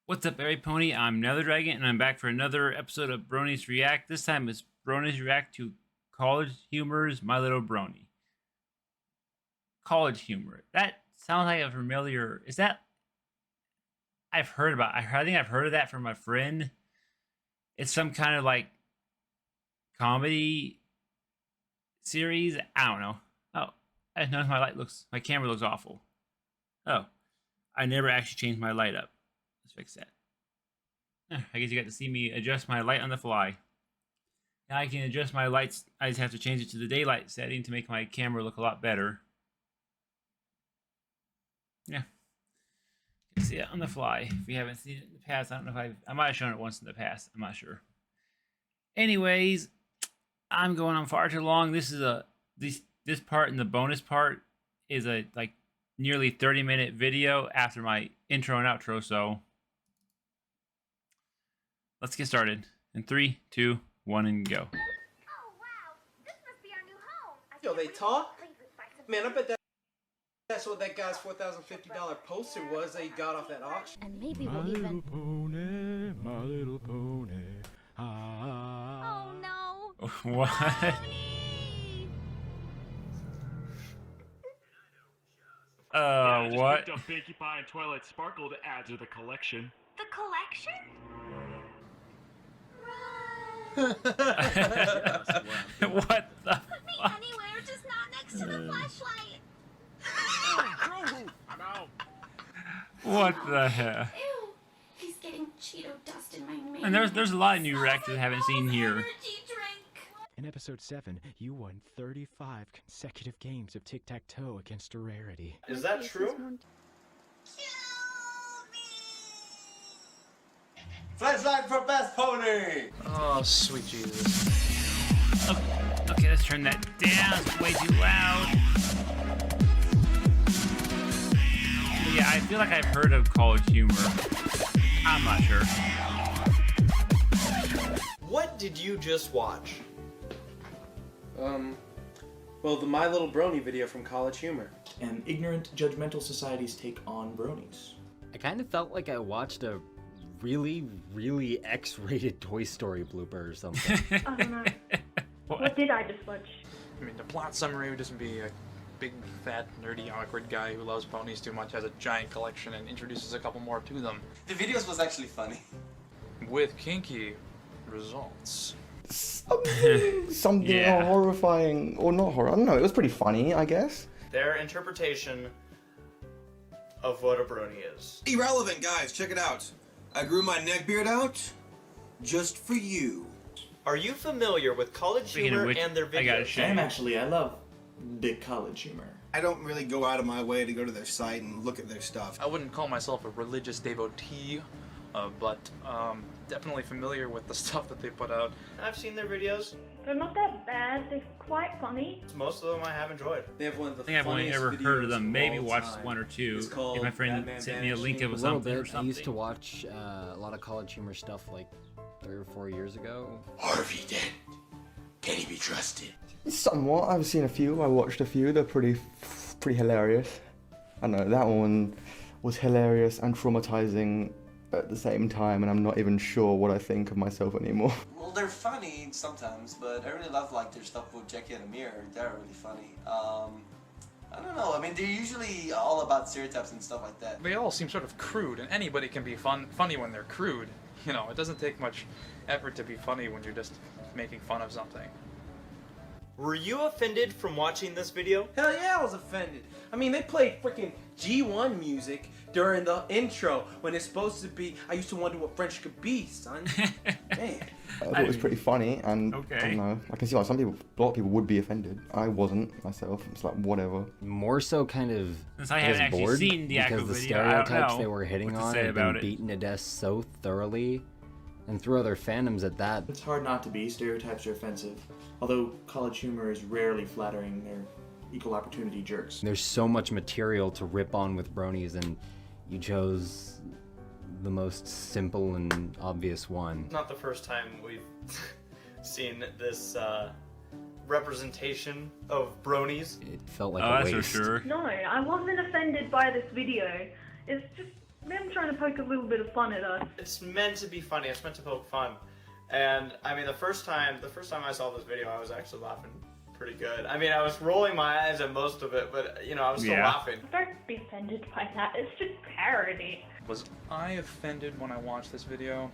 What's up, Berry Pony? I'm Nether Dragon, and I'm back for another episode of Bronies React. This time it's Bronies React to Collegehumor's My Little Brony. Collegehumor. That sounds like a familiar... Is that... I've heard about... I think I've heard of that from a friend. It's some kind of, like, comedy series. I don't know. Oh, I noticed my camera looks awful. Oh, I never actually changed my light up. Let's fix that. I guess you got to see me adjust my light on the fly. Now I can adjust my lights. I just have to change it to the daylight setting to make my camera look a lot better. Yeah. You can see it on the fly. If you haven't seen it in the past, I don't know if I might have shown it once in the past. I'm not sure. Anyways, I'm going on far too long. This part and the bonus part is a nearly 30-minute video after my intro and outro, so let's get started. In 3, 2, 1, and go. Oh wow, this must be our new home. Yo, they talk? Man, I bet that's what that guy's $4,050 poster was that he got off that auction. And maybe we'll even... Pony, my little pony. Oh no. What? What? Picked up Pinkie Pie and Twilight Sparkle to add to the collection. The collection? What the Put me anywhere, just not next to the flashlight. I'm out. What the hell? Ew, he's getting Cheeto dust in my mouth. And there's a lot of new reacts I haven't seen here. Energy drink. In episode 7, you won 35 consecutive games of tic-tac-toe against a rarity. Is that true? Flashlight for best pony! Oh, sweet Jesus. Okay, let's turn that down. It's way too loud. But yeah, I feel like I've heard of Collegehumor. I'm not sure. What did you just watch? Well, the My Little Brony video from Collegehumor. And ignorant, judgmental society's take on bronies. I kind of felt like I watched a really X-rated Toy Story blooper or something. I don't know. What did I just watch? I mean, the plot summary would just be a big, fat, nerdy, awkward guy who loves ponies too much, has a giant collection, and introduces a couple more to them. The videos was actually funny. With kinky results. Something Yeah. horrifying, or not horror. I don't know. It was pretty funny, I guess. Their interpretation of what a brony is. Irrelevant, guys. Check it out. I grew my neck beard out just for you. Are you familiar with Collegehumor and their I gotta videos? share. I love the college humor. I don't really go out of my way to go to their site and look at their stuff. I wouldn't call myself a religious devotee, but definitely familiar with the stuff that they put out. I've seen their videos. They're not that bad. They're quite funny. Most of them I have enjoyed. They have one of the I think I've only ever heard of them, maybe watched one or two. It's called If my friend Batman sent me a link Vanishing. of A little something or bit. I something. used to watch a lot of Collegehumor stuff like 3 or 4 years ago. Harvey Dent. Can he be trusted? Somewhat. I've seen a few. I watched a few. They're pretty hilarious. I know that one was hilarious and traumatizing at the same time, and I'm not even sure what I think of myself anymore. Well, they're funny sometimes, but I really love their stuff with Jackie and Amir. They're really funny. I don't know. I mean, they're usually all about stereotypes and stuff like that. They all seem sort of crude, and anybody can be funny when they're crude. You know, it doesn't take much effort to be funny when you're just making fun of something. Were you offended from watching this video? Hell yeah, I was offended. I mean, they played freaking G1 music during the intro when it's supposed to be, I used to wonder what French could be, son. Man. I thought it was pretty funny, and I Okay. don't know. I can see why a lot of people would be offended. I wasn't myself. It's like whatever. More so kind of Since I I haven't was actually bored seen the actual because the video, I don't stereotypes know they were hitting what to on say had been about it. beaten to death so thoroughly, and through other fandoms at that. It's hard not to be. Stereotypes are offensive. Although college humor is rarely flattering, they're equal opportunity jerks. There's so much material to rip on with bronies, and you chose the most simple and obvious one. Not the first time we've seen this representation of bronies. It felt like Oh, a that's waste. for sure. No, I wasn't offended by this video. It's just them trying to poke a little bit of fun at us. It's meant to be funny. It's meant to poke fun. And I mean, the first time I saw this video, I was actually laughing pretty good. I mean, I was rolling my eyes at most of it, but you know, I was still laughing. Don't be offended by that. It's just parody. Was I offended when I watched this video?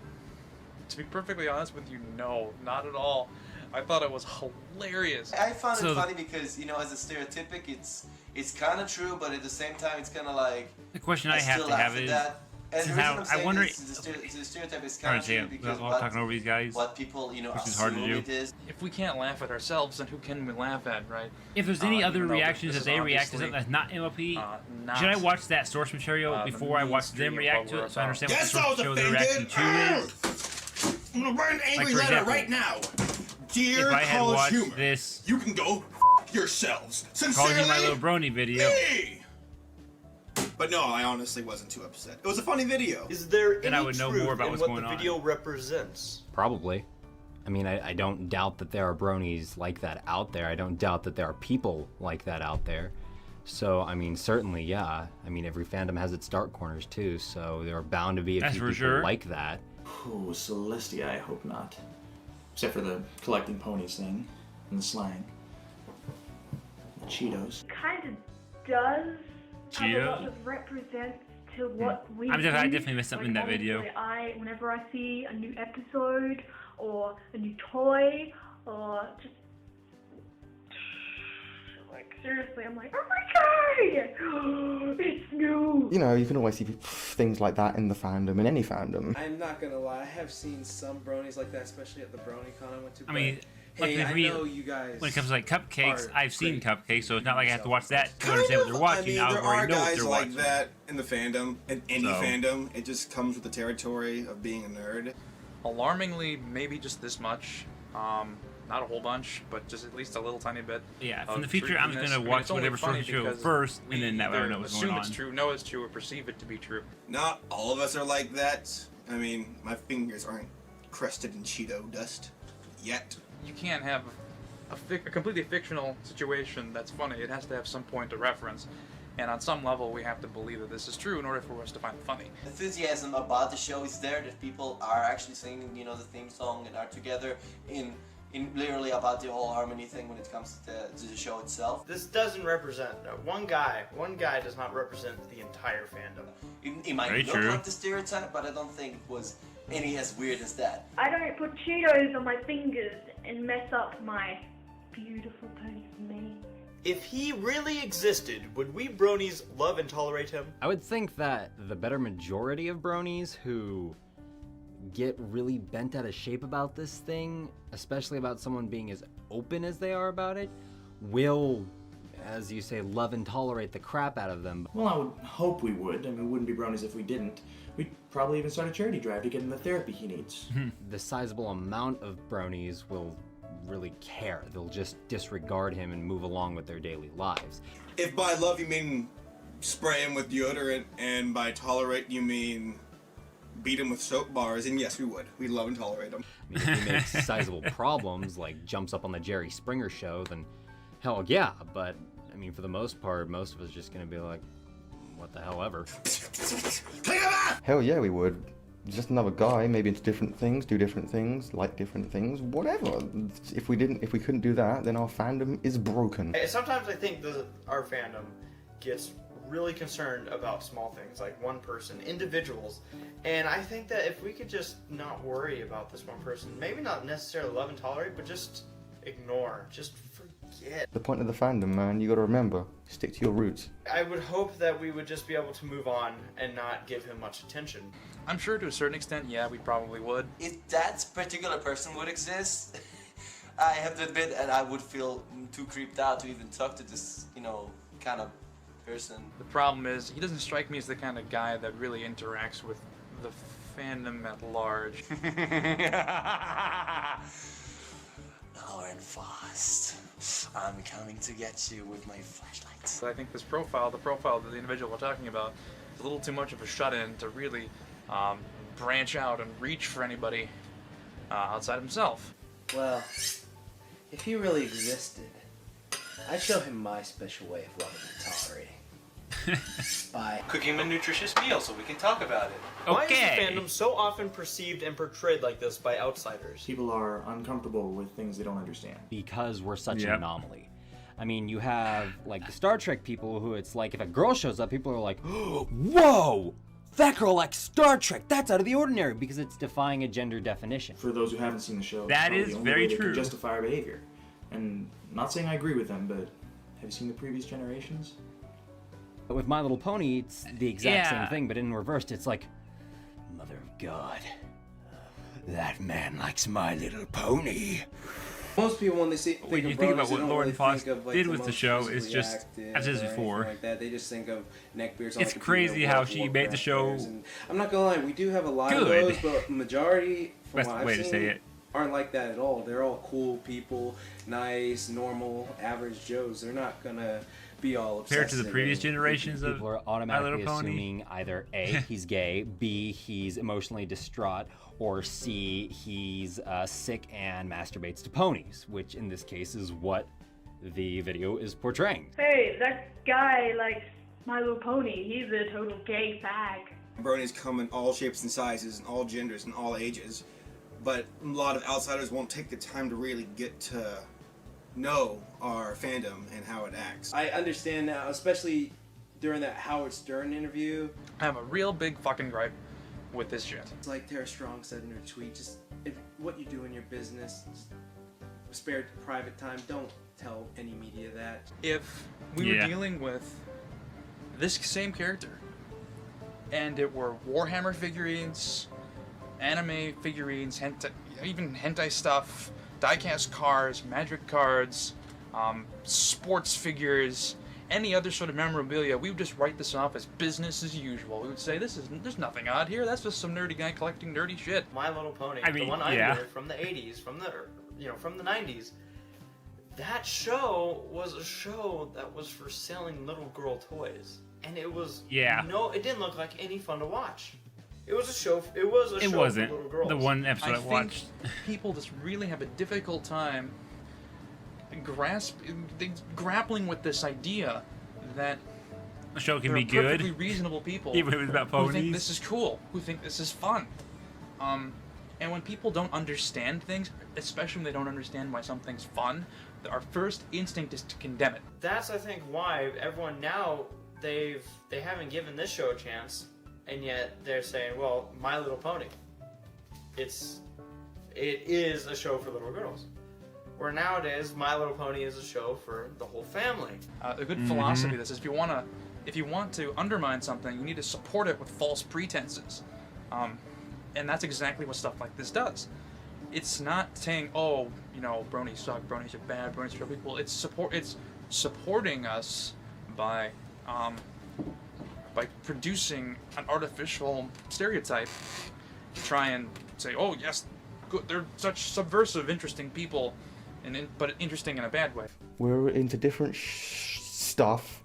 To be perfectly honest with you, no, not at all. I thought it was hilarious. I found it funny because, you know, as a stereotypic, it's kind of true, but at the same time, it's kind of like... The question I have to have is... I wonder... The stereotype is kind of true because talking over these guys, what people, you know, which is hard to do. it is. If we can't laugh at ourselves, then who can we laugh at, right? If there's any other reactions that they react to something that's not MLP, should I watch that source material before I watch them react to it so I understand what the source material they're reacting to is? I'm gonna write an angry letter right now. Dear if I had watched Collegehumor, this, you can go yourselves. Calling Sincerely, my little Brony video. me. But no, I honestly wasn't too upset. It was a funny video. Is there Then any I would know more about in what's what going the on. video represents? Probably. I mean, I don't doubt that there are bronies like that out there. I don't doubt that there are people like that out there. So, I mean, certainly, yeah. I mean, every fandom has its dark corners, too, so there are bound to be a few people like that. Ooh, Celestia, I hope not. Except for the collecting ponies thing and the slang. The Cheetos. Kind of does have a lot of represents to what we I do. definitely missed something in that honestly, video. Whenever I see a new episode or a new toy or just like seriously, I'm like, oh my god, it's new. You know, you can always see things like that in the fandom, in any fandom. I'm not gonna lie, I have seen some bronies like that, especially at the BronyCon I went to. I mean, hey, I know you guys. when it comes to like cupcakes, I've seen cupcakes, so it's not like I have to watch that to understand what they're watching. I mean, I there already are know what guys they're like watching. that in the fandom, in any So. fandom. It just comes with the territory of being a nerd. Alarmingly, maybe just this much. Not a whole bunch, but just at least a little tiny bit. Yeah, from the future, I'm just gonna watch whatever source material first, and then that way I know what's going on. Assume it's true, know it's true, or perceive it to be true. Not all of us are like that. I mean, my fingers aren't crusted in Cheeto dust. Yet. You can't have a completely fictional situation that's funny. It has to have some point of reference. And on some level, we have to believe that this is true in order for us to find it funny. Enthusiasm about the show is there, that people are actually singing, you know, the theme song and are together in literally about the whole harmony thing when it comes to the show itself. This doesn't represent one guy. One guy does not represent the entire fandom. It might look like the stereotype, but I don't think it was any as weird as that. I don't put Cheetos on my fingers and mess up my beautiful pony's mane. If he really existed, would we bronies love and tolerate him? I would think that the better majority of bronies who get really bent out of shape about this thing, especially about someone being as open as they are about it, will, as you say, love and tolerate the crap out of them. Well, I would hope we would. I mean, we wouldn't be bronies if we didn't. We'd probably even start a charity drive to get him the therapy he needs. The sizable amount of bronies will really care. They'll just disregard him and move along with their daily lives. If by love you mean spray him with deodorant, and by tolerate you mean beat him with soap bars, and yes, we would. We'd love and tolerate him. I mean, if he makes sizable problems, like jumps up on the Jerry Springer show, then hell yeah, but I mean, for the most part, most of us are just gonna be like, what the hell ever. Hell yeah, we would. Just another guy, maybe into different things, do different things, like different things, whatever. If we couldn't do that, then our fandom is broken. Sometimes I think our fandom gets really concerned about small things, like one person, individuals, and I think that if we could just not worry about this one person, maybe not necessarily love and tolerate, but just ignore, just forget. The point of the fandom, man, you gotta remember, stick to your roots. I would hope that we would just be able to move on and not give him much attention. I'm sure to a certain extent, yeah, we probably would. If that particular person would exist, I have to admit, and I would feel too creeped out to even talk to this, you know, kind of person. The problem is, he doesn't strike me as the kind of guy that really interacts with the fandom at large. Lauren Fast, I'm coming to get you with my flashlight. So I think this profile, the profile of the individual we're talking about, is a little too much of a shut-in to really branch out and reach for anybody outside himself. Well, if he really existed, I'd show him my special way of loving and tolerating. by cooking them a nutritious meal so we can talk about it. Why is the fandom so often perceived and portrayed like this by outsiders? People are uncomfortable with things they don't understand. Because we're such an anomaly. I mean, you have like the Star Trek people who it's like if a girl shows up, people are like, whoa! That girl likes Star Trek. That's out of the ordinary because it's defying a gender definition. For those who haven't seen the show, That it's is the only very way they can true. justify our behavior. And not saying I agree with them, but have you seen the previous generations? But with My Little Pony, it's the exact same thing, but in reversed, it's like, Mother of God, that man likes My Little Pony. Most people, when they see When you think about what Lauren Fox did with the show, is just, as is before. like that. They just think of neckbeards. It's crazy how she made the show And I'm not gonna lie, we do have a lot of good. those, but majority, from Best what I've way to seen, say it. aren't like that at all. They're all cool people, nice, normal, average Joes. They're not gonna be all obsessed. Compared to the previous generations of People are My automatically Little Pony. assuming either A, he's gay, B, he's emotionally distraught, or C, he's sick and masturbates to ponies, which in this case is what the video is portraying. Hey, that guy likes My Little Pony. He's a total gay fag. Bronies come in all shapes and sizes and all genders and all ages, but a lot of outsiders won't take the time to really get to know our fandom and how it acts. I understand now, especially during that Howard Stern interview. I have a real big fucking gripe with this shit. It's like Tara Strong said in her tweet, just if what you do in your business, just spare private time. Don't tell any media that. If we were dealing with this same character, and it were Warhammer figurines, anime figurines, hentai, even hentai stuff, diecast cards, magic cards, sports figures, any other sort of memorabilia, we would just write this off as business as usual. We would say, there's nothing odd here. That's just some nerdy guy collecting nerdy shit. My Little Pony, I mean, the one I yeah. did from the 80s, from the 90s. That show was a show that was for selling little girl toys, and it was it didn't look like any fun to watch. It was a show. It was a show wasn't. for little girls. The one episode I think watched. people just really have a difficult time grappling with this idea that A show can there be are perfectly good. reasonable people Even if it's about who think ponies. this is cool, who think this is fun. And when people don't understand things, especially when they don't understand why something's fun, our first instinct is to condemn it. That's I think why everyone now they haven't given this show a chance, and yet they're saying, well, My Little Pony. It is a show for little girls. Where nowadays, My Little Pony is a show for the whole family. A good philosophy that says if you want to undermine something, you need to support it with false pretenses. And that's exactly what stuff like this does. It's not saying, oh, bronies suck, bronies are bad, bronies are people. It's supporting us by producing an artificial stereotype to try and say, oh yes, good, they're such subversive, interesting people, but interesting in a bad way. We're into different stuff,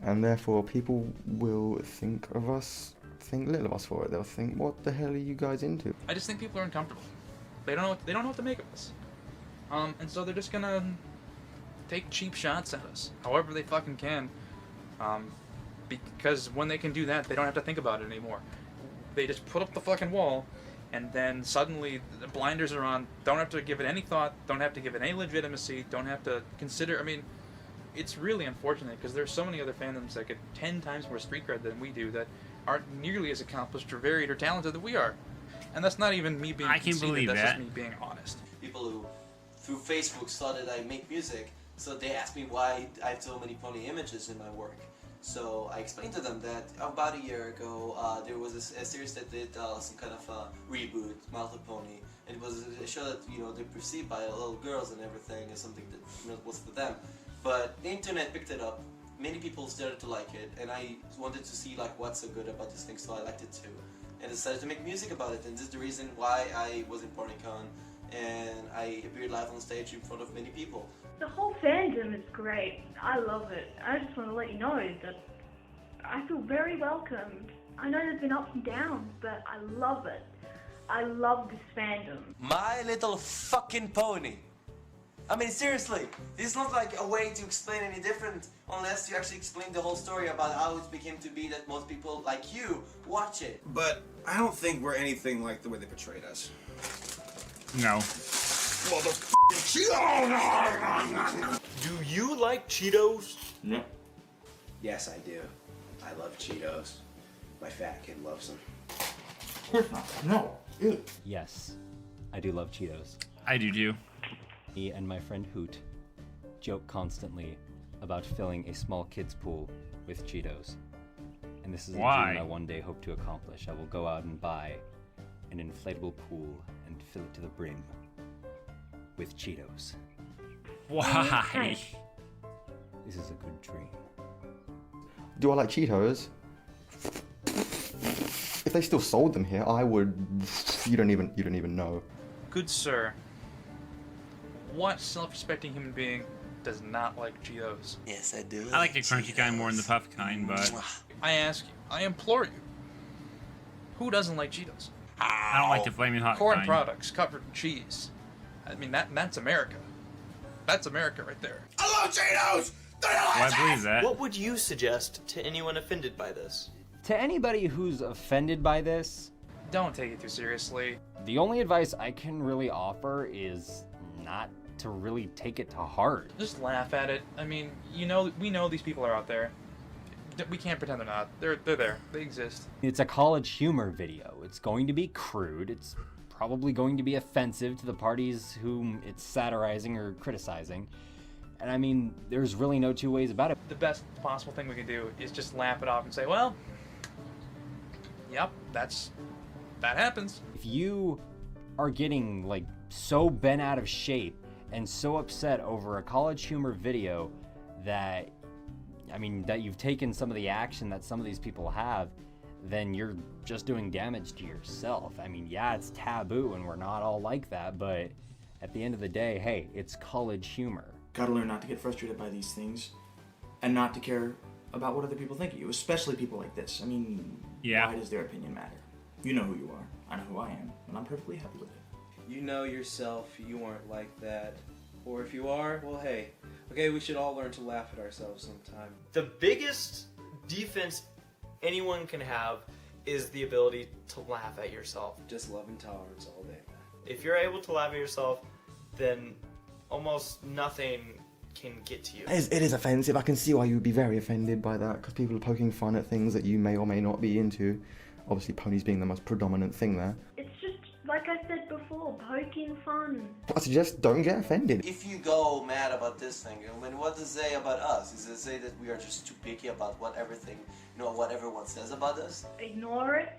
and therefore people will think little of us for it. They'll think, what the hell are you guys into? I just think people are uncomfortable. They don't know what to make of us. And so they're just gonna take cheap shots at us, however they fucking can. Because when they can do that, they don't have to think about it anymore. They just put up the fucking wall, and then suddenly the blinders are on. Don't have to give it any thought. Don't have to give it any legitimacy. Don't have to consider. I mean, it's really unfortunate because there's so many other fandoms that get 10 times more street cred than we do that aren't nearly as accomplished or varied or talented that we are. And that's not even me being I can conceited, believe that's that. just me being honest. People who, through Facebook, saw that I make music, so they asked me why I have so many pony images in my work. So I explained to them that about a year ago, there was a series that did some kind of reboot, My Little Pony, and it was a show that they perceived by little girls and everything as something that was for them. But the internet picked it up. Many people started to like it, and I wanted to see what's so good about this thing, so I liked it too. And decided to make music about it, and this is the reason why I was in PonyCon, and I appeared live on stage in front of many people. The whole fandom is great. I love it. I just want to let you know that I feel very welcomed. I know there's been ups and downs, but I love it. I love this fandom. My Little fucking Pony. I mean, seriously, this is not like a way to explain any different unless you actually explain the whole story about how it became to be that most people like you watch it. But I don't think we're anything like the way they portrayed us. No. Do you like Cheetos? No. Yes, I do. I love Cheetos. My fat kid loves them. Of course not. No. Ew. Yes, I do love Cheetos. I do too. Me and my friend Hoot joke constantly about filling a small kid's pool with Cheetos. And this is a Why? dream I one day hope to accomplish. I will go out and buy an inflatable pool and fill it to the brim with Cheetos. Why? This is a good dream. Do I like Cheetos? If they still sold them here, I would. You don't even know. Good sir, what self-respecting human being does not like Cheetos? Yes, I do. I like the crunchy kind more than the puff kind, but I ask you, I implore you, who doesn't like Cheetos? I don't like the flaming hot Corn kind. products covered in cheese. I mean, that's America. That's America right there. I love Cheetos! Well, I believe that. What would you suggest to anyone offended by this? To anybody who's offended by this, Don't take it too seriously. the only advice I can really offer is not to really take it to heart. Just laugh at it. I mean, we know these people are out there. We can't pretend they're not. They're there. They exist. It's a college humor video. It's going to be crude. It's probably going to be offensive to the parties whom it's satirizing or criticizing. And I mean, there's really no two ways about it. The best possible thing we can do is just laugh it off and say, well, yep, that happens. If you are getting like so bent out of shape and so upset over a college humor video that, I mean, that you've taken some of the action that some of these people have, then you're just doing damage to yourself. I mean, yeah, it's taboo and we're not all like that, but at the end of the day, hey, it's college humor. Gotta learn not to get frustrated by these things and not to care about what other people think of you, especially people like this. I mean, Yeah. why does their opinion matter? You know who you are. I know who I am, and I'm perfectly happy with it. You know yourself, you aren't like that. Or if you are, well, hey. Okay, we should all learn to laugh at ourselves sometime. The biggest defense anyone can have is the ability to laugh at yourself. Just love and tolerance all day, man. If you're able to laugh at yourself, then almost nothing can get to you. It is offensive. I can see why you would be very offended by that, because people are poking fun at things that you may or may not be into. Obviously, ponies being the most predominant thing there. It's just, like I said before, poking fun. I suggest don't get offended. If you go mad about this thing, I mean, what does it say about us? Does it say that we are just too picky about what everyone says about us? Ignore it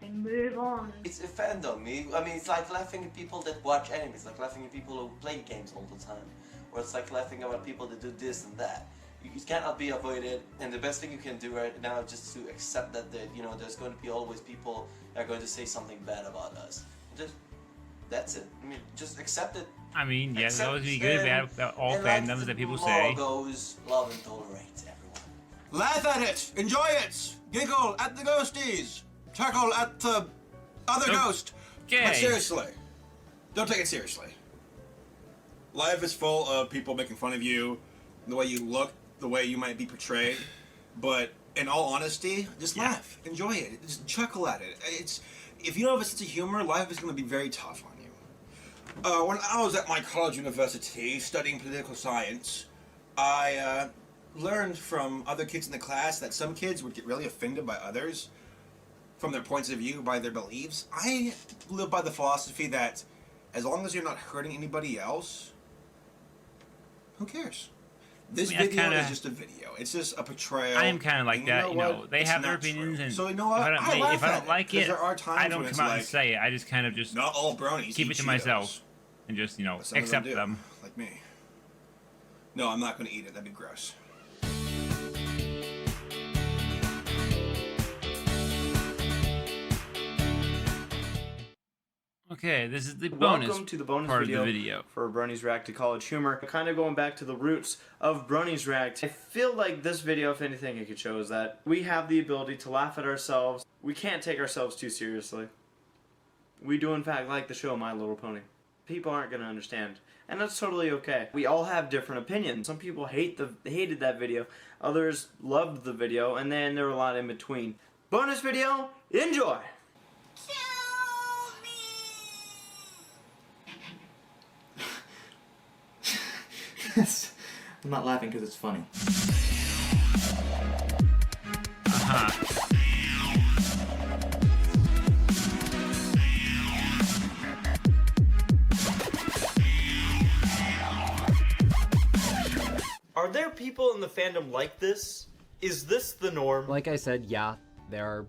and move on. It's a fandom. I mean, it's like laughing at people that watch anime. It's like laughing at people who play games all the time. Or it's like laughing about people that do this and that. It cannot be avoided, and the best thing you can do right now is just to accept that there's going to be always people that are going to say something bad about us. That's it. I mean, just accept it. I mean, yeah, there's always be good and bad about all fandoms that people say. Goes, love and tolerate everyone. Laugh at it! Enjoy it! Giggle at the ghosties! Chuckle at the other ghost! Okay. But seriously, don't take it seriously. Life is full of people making fun of you, the way you look, the way you might be portrayed. But in all honesty, just laugh. Enjoy it. Just chuckle at it. If you don't have a sense of humor, life is going to be very tough on you. When I was at my college university studying political science, I learned from other kids in the class that some kids would get really offended by others from their points of view, by their beliefs. I live by the philosophy that as long as you're not hurting anybody else, who cares? This video is just a video. It's just a portrayal. I am kind of like that, They It's have their not opinions, true. and So you know what? if I don't like it, there are times I don't when come out it's and say it. I just kind of just not all bronies keep eat it to Cheetos. myself and just But some of accept do, them. like me. No, I'm not going to eat it. That'd be gross. Okay, this is the bonus Welcome to the bonus part video, of the video. for Bronies React to College Humor. Kind of going back to the roots of Bronies React. I feel like this video, if anything, it could show is that we have the ability to laugh at ourselves. We can't take ourselves too seriously. We do, in fact, like the show My Little Pony. people aren't gonna understand. And that's totally okay. We all have different opinions. Some people hated that video, others loved the video, and then there were a lot in between. Bonus video, enjoy! I'm not laughing because it's funny. Are there people in the fandom like this? Is this the norm? Like I said, yeah, there are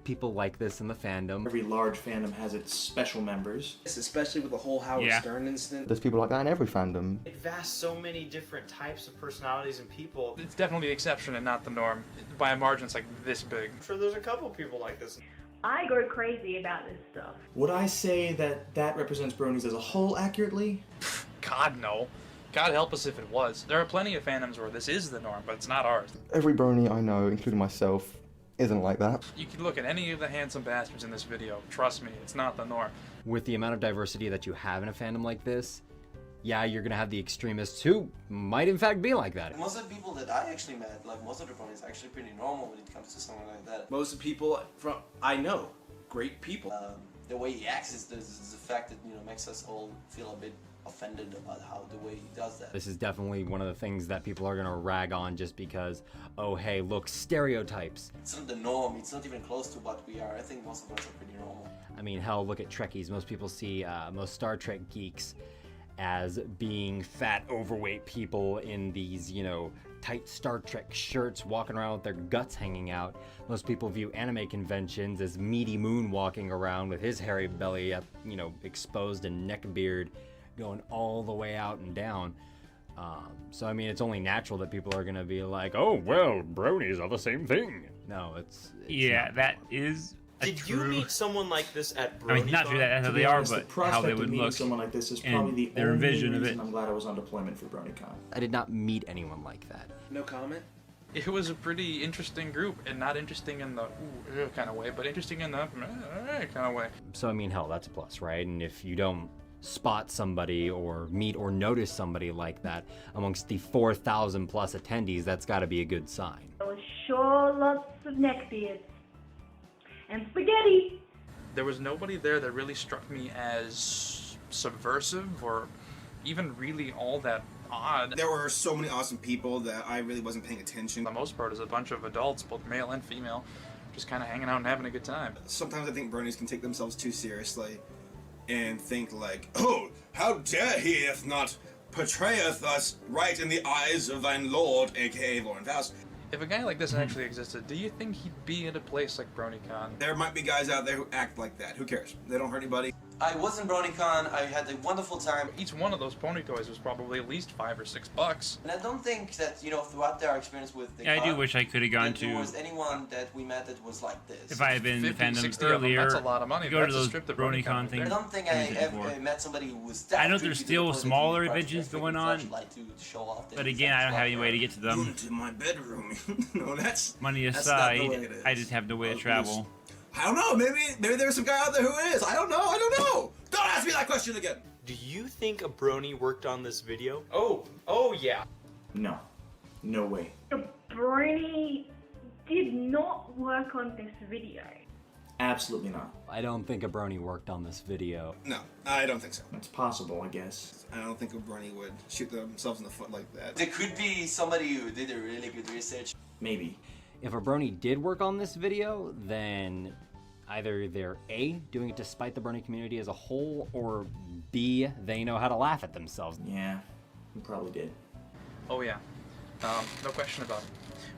people like this in the fandom. Every large fandom has its special members. Especially with the whole Howard Stern incident. There's people like that in every fandom. It vast so many different types of personalities and people. It's definitely the exception and not the norm. By a margin, it's like this big. I'm sure there's a couple people like this. I go crazy about this stuff. Would I say that represents Bronies as a whole accurately? God, no. God help us if it was. There are plenty of fandoms where this is the norm, but it's not ours. Every Brony I know, including myself, isn't like that. You can look at any of the handsome bastards in this video. Trust me, it's not the norm. With the amount of diversity that you have in a fandom like this, yeah, you're gonna have the extremists who might in fact be like that. Most of the people that I actually met, like most of the Bronies, are actually pretty normal when it comes to something like that. Most of the people I know, great people. The way he acts is the fact that, you know, makes us all feel a bit offended about how the way he does that. This is definitely one of the things that people are gonna rag on just because, oh hey, look, stereotypes. It's not the norm, it's not even close to what we are. I think most of us are pretty normal. I mean, hell, look at Trekkies. Most people see most Star Trek geeks as being fat, overweight people in these, you know, tight Star Trek shirts walking around with their guts hanging out. Most people view anime conventions as Meaty Moon walking around with his hairy belly up, you know, exposed and neck beard going all the way out and down. So I mean, it's only natural that people are gonna be like, oh well, Bronies are the same thing. No, it's yeah, that is Did you meet someone like this at Brony? I mean, not true that how they are, but how they would look. Someone like this is and probably the their only vision of reason it. I'm glad I was on deployment for BronyCon. I did not meet anyone like that. No comment? It was a pretty interesting group, and not interesting in the kind of way, but interesting in the kind of way. So I mean, hell, that's a plus, right? And if you don't spot somebody or meet or notice somebody like that amongst the 4,000 plus attendees, that's got to be a good sign. There was sure lots of neckbeards. And spaghetti! There was nobody there that really struck me as subversive or even really all that odd. There were so many awesome people that I really wasn't paying attention. For the most part, is a bunch of adults, both male and female, just kind of hanging out and having a good time. Sometimes I think Bronies can take themselves too seriously and think like, oh, how dare he if not portrayeth us right in the eyes of thine lord, aka Lauren Faust. If a guy like this actually existed, do you think he'd be at a place like BronyCon? There might be guys out there who act like that. Who cares? They don't hurt anybody. I was in BronyCon, I had a wonderful time. Each one of those pony toys was probably at least $5 or $6. And I don't think that, you know, throughout our experience with the Yeah, I do con, wish I could have gone that there to. was anyone that we met that was like this. If I had been in the 50, fandom 60 of them, earlier, that's a lot of money. to go to That's a those strip that BronyCon BronyCon things. I don't think I ever met somebody who was that I know creepy there's to the still point that smaller he tried to conventions get a going freaking on, flashlight to show off that but he's again, I don't have any actually way to get to them. Into my bedroom. No, that's Money that's not the aside, way it is. I just have no way to travel. I don't know. Maybe there's some guy out there who is. I don't know. Don't ask me that question again. Do you think a Brony worked on this video? Oh yeah. No. No way. The Brony did not work on this video. Absolutely not. I don't think a Brony worked on this video. No, I don't think so. It's possible, I guess. I don't think a Brony would shoot themselves in the foot like that. There could be somebody who did a really good research. Maybe. If a Brony did work on this video, then either they're A, doing it to spite the Brony community as a whole, or B, they know how to laugh at themselves. Yeah, he probably did. Oh yeah, no question about it.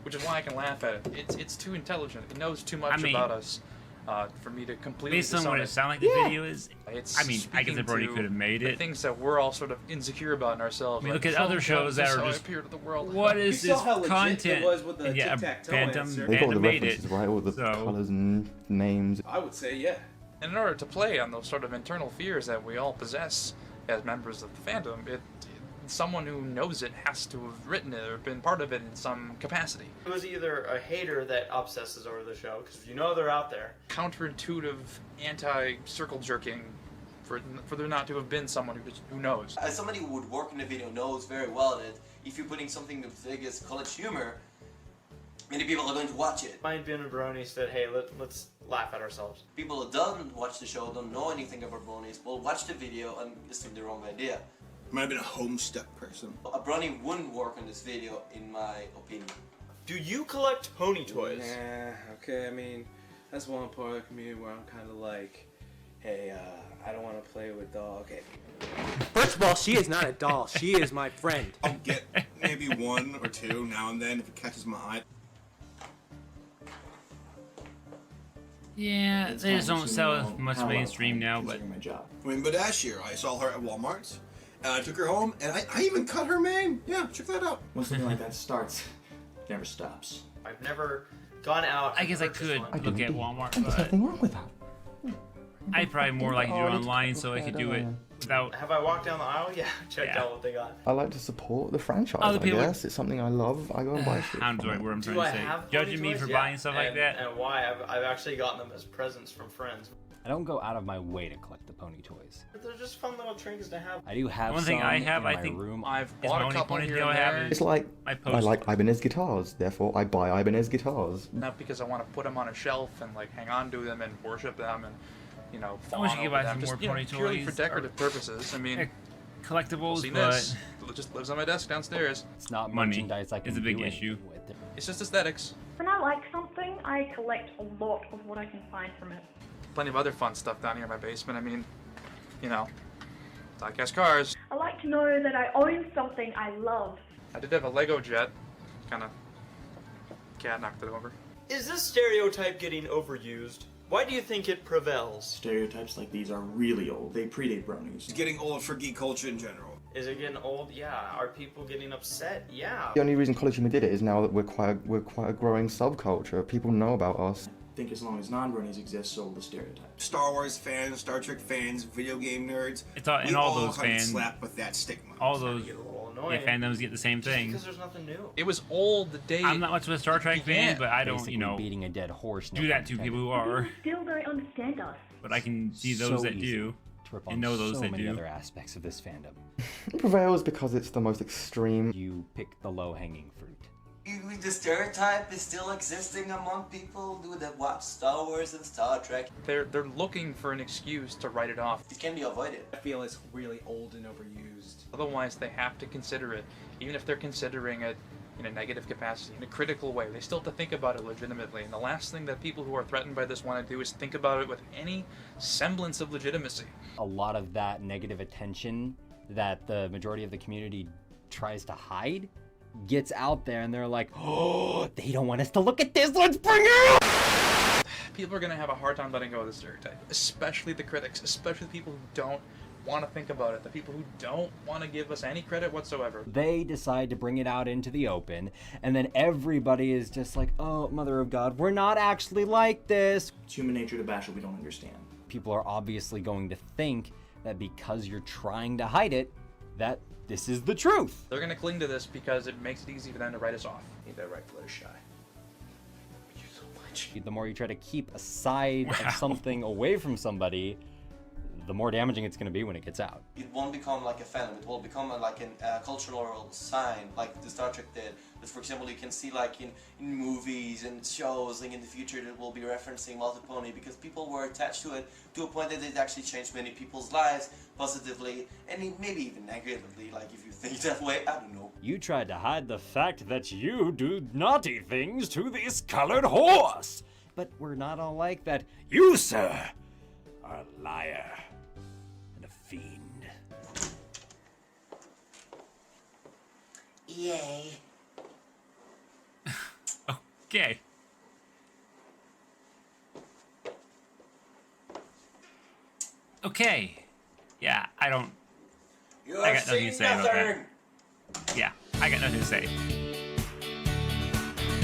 Which is why I can laugh at it. It's too intelligent. It knows too much mean, about us for me to completely Based on disown what it. it sounded like the video is, It's I mean, I guess the speaking Brony to could have made the it. things that we're all sort of insecure about in ourselves. I mean, like, look at other "Oh, shows this that is are how I just, appear to the world." what is You this saw how legit it content? was with the And yeah, tic-tac-toe Phantom answer. They got all the animated. references, right? All the So- colours and names. I would say, yeah. And in order to play on those sort of internal fears that we all possess as members of the fandom, someone who knows it has to have written it or been part of it in some capacity. It was either a hater that obsesses over the show, because you know they're out there. Counterintuitive, anti-circle jerking for there not to have been someone who knows. As somebody who would work in the video knows very well that if you're putting something as big as college humor, many people are going to watch it. Might be in a Brony said, hey, let's laugh at ourselves. People who don't watch the show, don't know anything about bronies, will watch the video and assume the wrong idea. Might have been a Homestuck person. A brony wouldn't work on this video, in my opinion. Do you collect pony toys? Yeah, okay, I mean, that's one part of the community where I'm kind of like, hey, I don't want to play with doll. Okay. First of all, she is not a doll. She is my friend. I'll get maybe one or two now and then if it catches my eye. Yeah, It's they just fine, don't so sell you know much how I mainstream now, but Considering my job. I mean, but last year I saw her at Walmart, and I took her home, and I even cut her mane. Yeah, check that out. Once something like that starts, it never stops. I've never gone out. I guess I and could purchased look one. at Walmart, There's but nothing wrong with that. I'd probably more like to do it online so I could do it without. Have I walked down the aisle? Yeah, checked Yeah. out what they got. I like to support the franchise, Other I people- guess. It's something I love. I go and buy shit. I'm from sorry, it. what I'm trying Do I to say. have Judging pony me for toys? buying Yeah. stuff like And- that. And why? I've actually gotten them as presents from friends. I don't go out of my way to collect the pony toys. But they're just fun little trinkets to have. I do have One thing some I have, in I my think- room. I've Is bought my a only couple pony here tail and I have there. It's like, My I post. like Ibanez guitars, therefore I buy Ibanez guitars. Not because I want to put them on a shelf and like hang on to them and worship them and you know I fawn wish you could over buy them. some Just more you know, pony purely for toys decorative purposes. I mean, Yeah, collectibles, seen but this. It just lives on my desk downstairs. It's not money merchandise I can is a big do issue. anything with. It's just aesthetics. When I like something, I collect a lot of what I can find from it. Plenty of other fun stuff down here in my basement. I mean, you know, diecast cars. I like to know that I own something I love. I did have a Lego jet. Kind of cat knocked it over. Is this stereotype getting overused? Why do you think it prevails? Stereotypes like these are really old. They predate bronies. It's getting old for geek culture in general. Is it getting old? Yeah. Are people getting upset? Yeah. The only reason College Humor did it is now that we're quite a growing subculture. People know about us. I think as long as non-bronies exist, so will the stereotypes. Star Wars fans, Star Trek fans, video game nerds. It's all, we and all those kind of fans, slapped with that stigma. all those Get a little yeah, annoying. fandoms get the same thing. Because there's nothing new. It was old the day. I'm not much of a Star Trek fan, began. but I don't, Basically you know, beating a dead horse. do that to people who are. Still don't understand us. But I can see So those that easy do. to rip and on know those so that many do. other aspects of this fandom. It prevails because it's the most extreme. You pick the low-hanging fruit. The stereotype is still existing among people who that watch Star Wars and Star Trek. They're looking for an excuse to write it off. It can be avoided. I feel it's really old and overused. Otherwise, they have to consider it, even if they're considering it in a negative capacity, in a critical way. They still have to think about it legitimately. And the last thing that people who are threatened by this want to do is think about it with any semblance of legitimacy. A lot of that negative attention that the majority of the community tries to hide gets out there, and they're like, oh, they don't want us to look at this, let's bring it out! People are going to have a hard time letting go of the stereotype, especially the critics, especially the people who don't want to think about it, the people who don't want to give us any credit whatsoever. They decide to bring it out into the open, and then everybody is just like, oh, mother of God, we're not actually like this. It's human nature to bash what we don't understand. People are obviously going to think that because you're trying to hide it, that this is the truth. They're going to cling to this because it makes it easy for them to write us off. Need that right foot shy. You so much. The more you try to keep a side of something away from somebody, the more damaging it's going to be when it gets out. It won't become like a fandom. It will become like a cultural sign, like the Star Trek did. That, for example, you can see like in movies and shows, like in the future, that will be referencing Multi-Pony because people were attached to it to a point that it actually changed many people's lives positively and maybe even negatively. Like if you think that way, I don't know. You tried to hide the fact that you do naughty things to this colored horse. But we're not all like that. You, sir, are a liar and a fiend. Yay. Okay. Okay. Yeah, I got nothing to say about that. Yeah, I got nothing to say.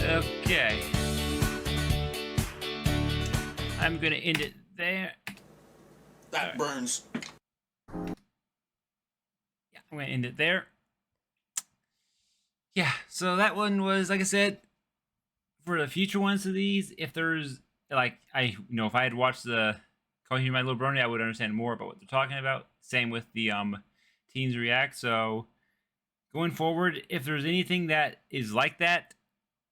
Okay. I'm gonna end it there. That burns. Yeah, I'm gonna end it there. Yeah, so that one was, like I said, for the future ones of these, if there's, like, if I had watched the Collegehumor My Little Brony, I would understand more about what they're talking about. Same with the Teens React. So going forward, if there's anything that is like that,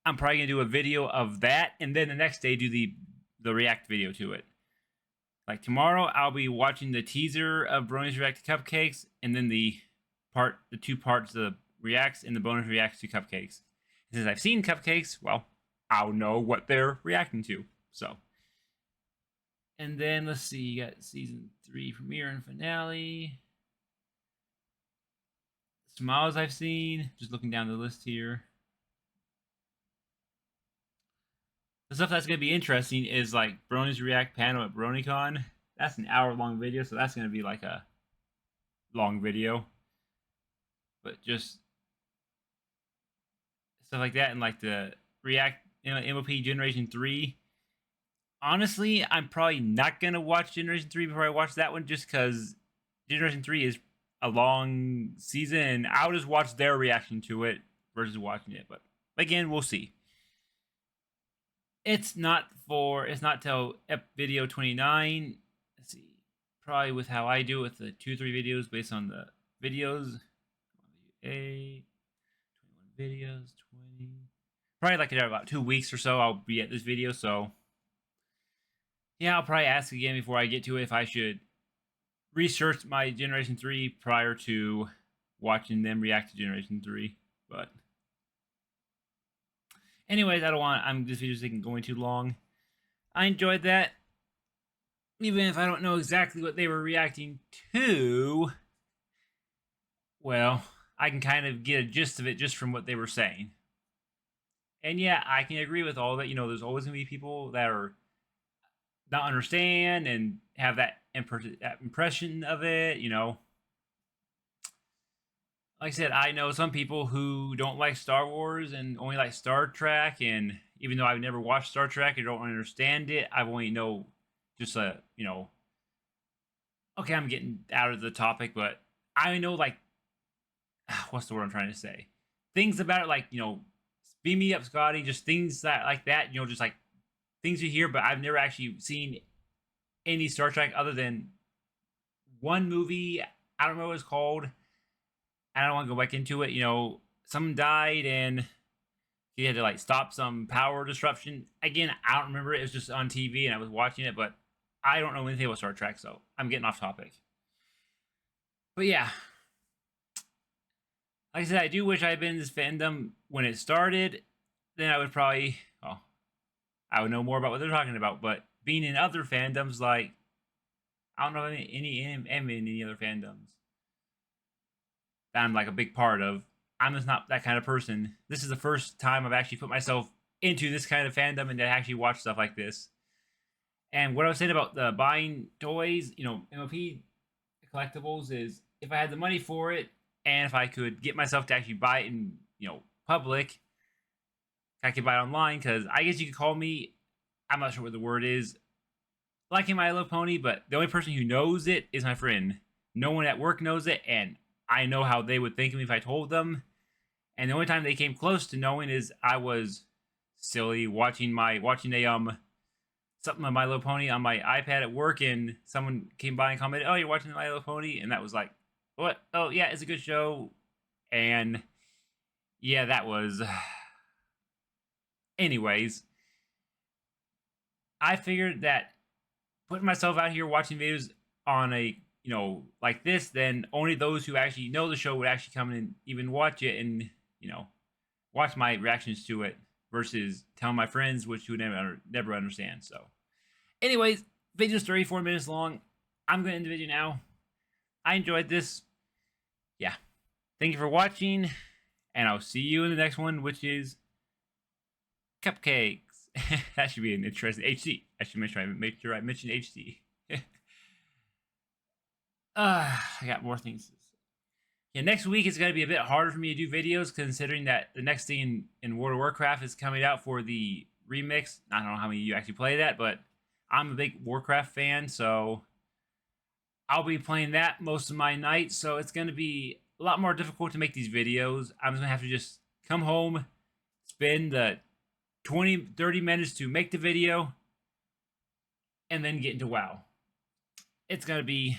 I'm probably gonna do a video of that, and then the next day do the React video to it. Like tomorrow, I'll be watching the teaser of Bronies React to Cupcakes, and then the 2 parts of the Reacts and the bonus Reacts to Cupcakes. Since I've seen Cupcakes, well, I'll know what they're reacting to. So, and then let's see, you got season 3 premiere and finale. Smiles I've seen. Just looking down the list here. The stuff that's going to be interesting is like Bronies React panel at BronyCon. That's an hour-long video, so that's going to be like a long video. But just stuff like that, and like the React MOP Generation 3. Honestly, I'm probably not going to watch Generation 3 before I watch that one, just because Generation 3 is a long season, and I'll just watch their reaction to it versus watching it. But again, we'll see. It's not till video 29. Let's see. Probably with how I do it with the 2-3 videos based on the videos. 8, 21 videos, 20. Probably like in about 2 weeks or so, I'll be at this video. So yeah, I'll probably ask again before I get to it if I should research my Generation 3 prior to watching them react to Generation 3. But anyways, this video isn't going too long. I enjoyed that. Even if I don't know exactly what they were reacting to, well, I can kind of get a gist of it just from what they were saying. And yeah, I can agree with all that. There's always going to be people that are not understand and have that impression of it, Like I said, I know some people who don't like Star Wars and only like Star Trek, and even though I've never watched Star Trek, I don't understand it. I've only know just okay, I'm getting out of the topic, but I know like what's the word I'm trying to say? Things about it, like beam me up, Scotty. Just things like that, just like things you hear, but I've never actually seen any Star Trek other than one movie. I don't know what it's called. I don't want to go back into it. Someone died and he had to like stop some power disruption. Again, I don't remember it. It was just on TV and I was watching it, but I don't know anything about Star Trek, so I'm getting off topic. But yeah. Like I said, I do wish I had been in this fandom when it started. Then I would probably, I would know more about what they're talking about. But being in other fandoms, like, I don't know I'm in any other fandoms that I'm like a big part of. I'm just not that kind of person. This is the first time I've actually put myself into this kind of fandom and to actually watch stuff like this. And what I was saying about the buying toys, MOP collectibles, is if I had the money for it and if I could get myself to actually buy it in, public, I could buy it online, because I guess you could call me, I'm not sure what the word is, liking My Little Pony, but the only person who knows it is my friend. No one at work knows it, and I know how they would think of me if I told them. And the only time they came close to knowing is I was silly watching something on My Little Pony on my iPad at work, and someone came by and commented, "Oh, you're watching My Little Pony?" And that was like, "What? Oh, yeah, it's a good show." And yeah, that was. Anyways, I figured that putting myself out here watching videos on a like this, then only those who actually know the show would actually come and even watch it and watch my reactions to it, versus telling my friends, which would never understand. So anyways, video's 34 minutes long. I'm going to end the video now. I enjoyed this. Yeah. Thank you for watching, and I'll see you in the next one, which is Cupcakes. That should be an interesting HD. I should make sure I mention HD. I got more things. Yeah, next week is going to be a bit harder for me to do videos, considering that the next thing in World of Warcraft is coming out for the remix. I don't know how many of you actually play that, but I'm a big Warcraft fan, so I'll be playing that most of my nights, so it's going to be a lot more difficult to make these videos. I'm just going to have to just come home, spend the 20-30 minutes to make the video, and then get into WoW. it's gonna be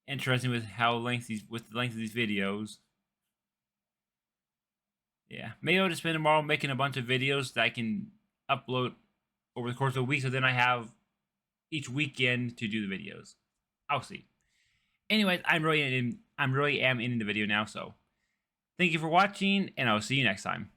interesting with the length of these videos. Yeah, maybe I'll just spend tomorrow making a bunch of videos that I can upload over the course of a week, so then I have each weekend to do the videos. I'll see. Anyways, I'm really am ending the video now, so thank you for watching, and I'll see you next time.